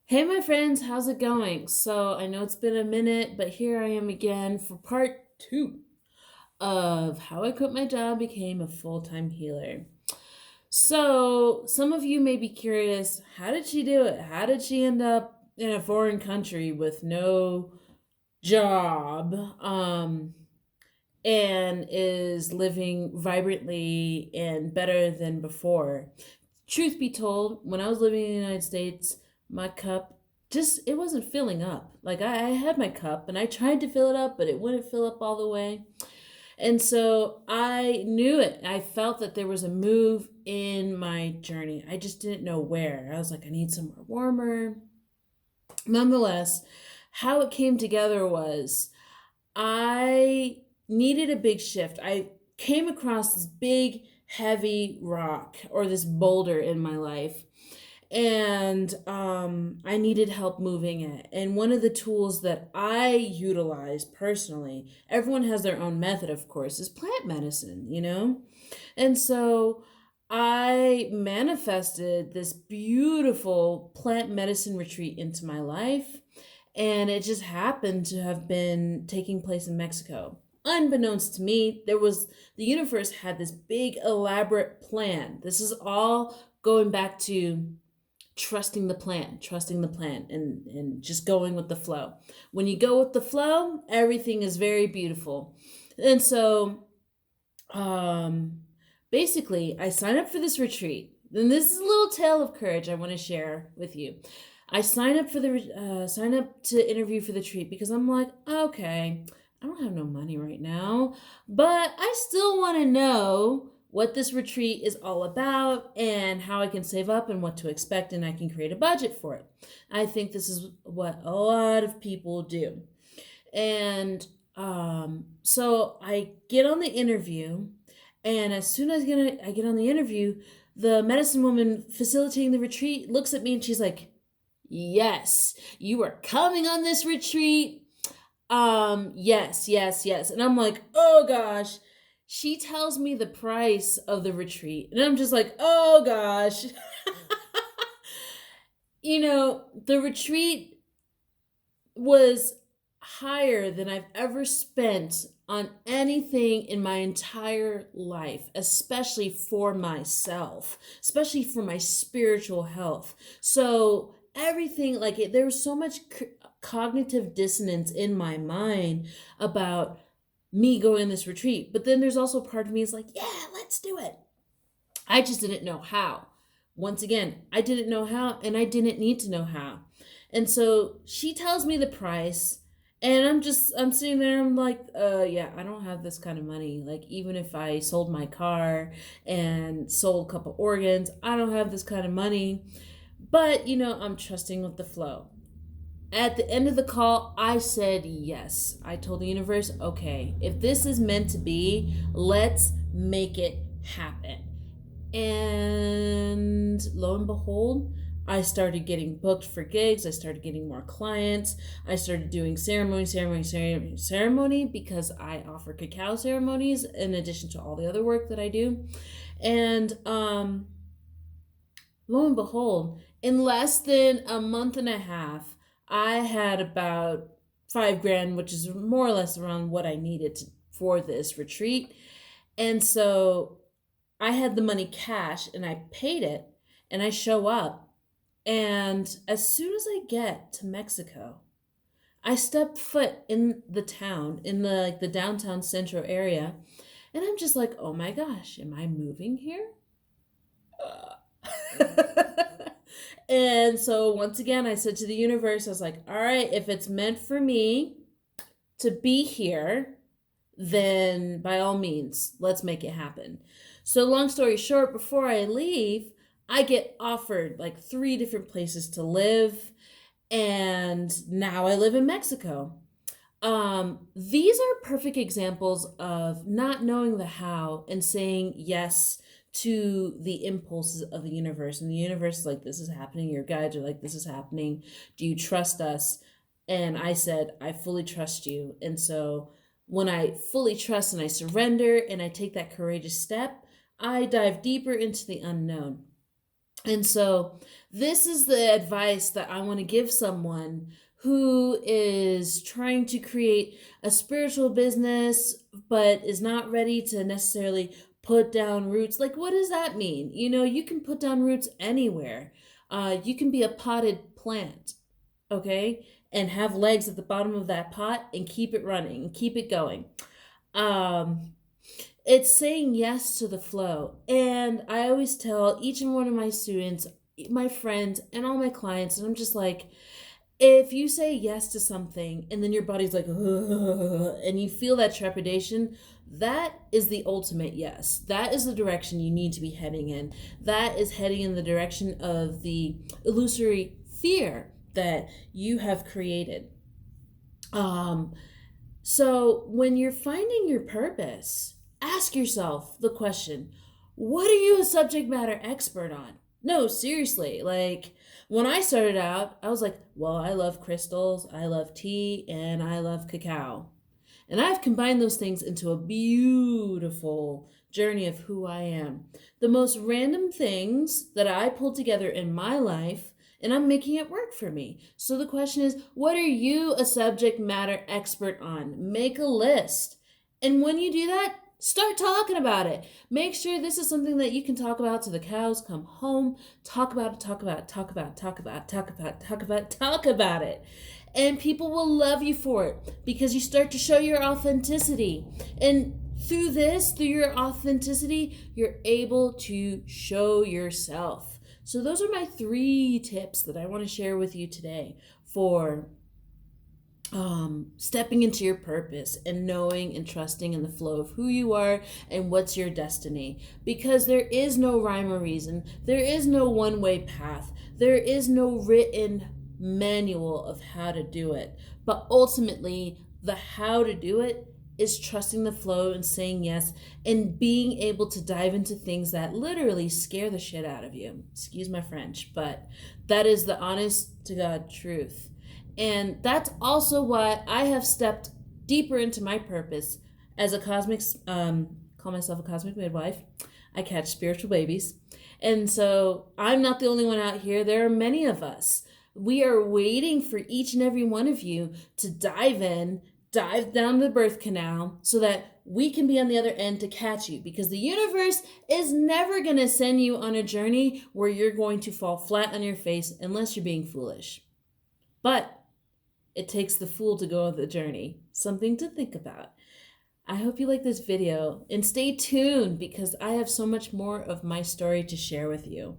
Hey, my friends, how's it going? So, I know it's been a minute, but here I am again for part two of how I quit my job, became a full time healer. So, some of you may be curious, how did she do it? How did she end up in a foreign country with no job and is living vibrantly and better than before? Truth be told, when I was living in the United States, my cup just it wasn't filling up. Like I had my cup and I tried to fill it up, but it wouldn't fill up all the way. And so I knew it. I felt that there was a move in my journey. I just didn't know where. I was like, I need somewhere warmer. Nonetheless, how it came together was I needed a big shift. I came across this big, heavy rock or this boulder in my life, and I needed help moving it. And one of the tools that I utilize personally, everyone has their own method, of course, is plant medicine. And so I manifested this beautiful plant medicine retreat into my life, and it just happened to have been taking place in Mexico. Unbeknownst to me, the universe had this big elaborate plan. This is all going back to trusting the plan and just going with the flow. When you go with the flow, everything is very beautiful. And so um basically I signed up for this retreat. And this is a little tale of courage I want to share with you. I signed up to interview for the retreat because I'm like, okay, I don't have no money right now, but I still want to know what this retreat is all about and how I can save up and what to expect, and I can create a budget for it. I think this is what a lot of people do. And so I get on the interview, and as soon as I get on the interview, the medicine woman facilitating the retreat looks at me and she's like, yes, you are coming on this retreat. Yes, yes, yes. And I'm like, oh gosh. She tells me the price of the retreat, and I'm just like, oh gosh. The retreat was higher than I've ever spent on anything in my entire life, especially for myself, especially for my spiritual health. So everything, like there was so much cognitive dissonance in my mind about me going on this retreat. But then there's also part of me is like, yeah, let's do it. I just didn't know how. Once again, I didn't know how, and I didn't need to know how. And so she tells me the price, and I'm sitting there, I'm like, yeah, I don't have this kind of money. Like, even if I sold my car and sold a couple organs, I don't have this kind of money. But, I'm trusting with the flow. At the end of the call, I said yes. I told the universe, okay, if this is meant to be, let's make it happen. And lo and behold, I started getting booked for gigs. I started getting more clients. I started doing ceremony because I offer cacao ceremonies in addition to all the other work that I do. And lo and behold, in less than a month and a half, I had about 5 grand, which is more or less around what I needed for this retreat. And so I had the money cash and I paid it, and I show up. And as soon as I get to Mexico, I step foot in the town, in the downtown central area, and I'm just like, oh my gosh, am I moving here? And so once again, I said to the universe, I was like, all right, if it's meant for me to be here, then by all means, let's make it happen. So, long story short, before I leave, I get offered like 3 different places to live, and now I live in Mexico. These are perfect examples of not knowing the how and saying yes to the impulses of the universe. And the universe is like, this is happening. Your guides are like, this is happening. Do you trust us? And I said, I fully trust you. And so when I fully trust and I surrender and I take that courageous step, I dive deeper into the unknown. And so, this is the advice that I want to give someone who is trying to create a spiritual business but is not ready to necessarily put down roots. Like, what does that mean? You know, you can put down roots anywhere. You can be a potted plant, okay, and have legs at the bottom of that pot and keep it running and keep it going. Um, it's saying yes to the flow. And I always tell each and one of my students, my friends, and all my clients, and I'm just like, if you say yes to something and then your body's like, "Ugh," and you feel that trepidation, that is the ultimate yes. That is the direction you need to be heading in. That is heading in the direction of the illusory fear that you have created. Um, so, when you're finding your purpose, ask yourself the question, what are you a subject matter expert on? No, seriously. Like, when I started out, I was like, well, I love crystals, I love tea, and I love cacao. And I've combined those things into a beautiful journey of who I am. The most random things that I pulled together in my life, and I'm making it work for me. So the question is, what are you a subject matter expert on? Make a list. And when you do that, start talking about it. Make sure this is something that you can talk about till the cows come home. Talk about it, talk about it, talk about it, talk about it, talk about it, talk about it, talk about it. And people will love you for it because you start to show your authenticity. And through this, through your authenticity, you're able to show yourself. So, those are my 3 tips that I want to share with you today for stepping into your purpose and knowing and trusting in the flow of who you are and what's your destiny. Because there is no rhyme or reason, there is no one way path, there is no written manual of how to do it. But ultimately, the how to do it is trusting the flow and saying yes and being able to dive into things that literally scare the shit out of you. Excuse my French, but that is the honest to God truth. And that's also why I have stepped deeper into my purpose as a cosmic, call myself a cosmic midwife. I catch spiritual babies. And so I'm not the only one out here. There are many of us. We are waiting for each and every one of you to dive down the birth canal so that we can be on the other end to catch you, because the universe is never going to send you on a journey where you're going to fall flat on your face unless you're being foolish. But it takes the fool to go on the journey. Something to think about. I hope you like this video and stay tuned because I have so much more of my story to share with you.